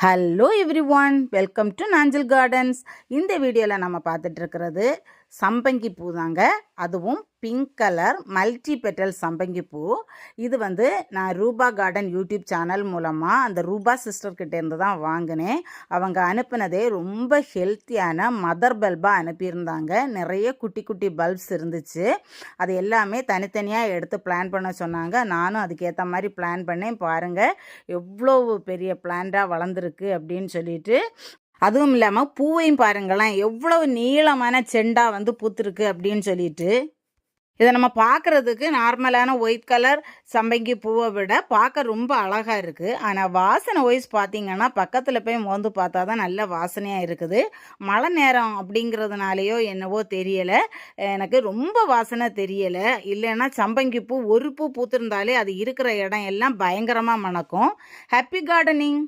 Hello everyone, welcome to Nanjal gardens. இந்த வீடியோவில் நம்ம பார்த்துட்டு இருக்கிறது சம்பங்கி பூ தாங்க. அதுவும் பிங்க் கலர் மல்டி பெட்டல் சம்பங்கி பூ. இது நான் ரூபா கார்டன் யூடியூப் சேனல் மூலமாக அந்த ரூபா சிஸ்டர்கிட்ட இருந்து தான் வாங்கினேன். அவங்க அனுப்பினதே ரொம்ப ஹெல்த்தியான மதர் பல்பாக அனுப்பியிருந்தாங்க. நிறைய குட்டி குட்டி பல்ப்ஸ் இருந்துச்சு. அது எல்லாமே தனித்தனியாக எடுத்து பிளான் பண்ண சொன்னாங்க. நானும் அதுக்கேற்ற மாதிரி பிளான் பண்ணேன். பாருங்கள் எவ்வளோ பெரிய பிளான்ட்டாக வளர்ந்துருக்கு அப்படின்னு சொல்லிட்டு. அதுவும் இல்லாமல் பூவையும் பாருங்களேன், எவ்வளவு நீளமான செண்டாக பூத்துருக்கு அப்படின்னு சொல்லிட்டு. இதை நம்ம பார்க்குறதுக்கு நார்மலான ஒயிட் கலர் சம்பங்கி பூவை விட பார்க்க ரொம்ப அழகாக இருக்குது. ஆனால் வாசனை வைஸ் பார்த்திங்கன்னா பக்கத்தில் போய் மோந்து பார்த்தா தான் நல்ல வாசனையாக இருக்குது. மழை நேரம் அப்படிங்கிறதுனாலையோ என்னவோ தெரியலை, எனக்கு ரொம்ப வாசனை தெரியலை. இல்லைன்னா சம்பங்கி பூ ஒரு பூ பூத்திருந்தாலே அது இருக்கிற இடம் எல்லாம் பயங்கரமாக மணக்கும். Happy gardening.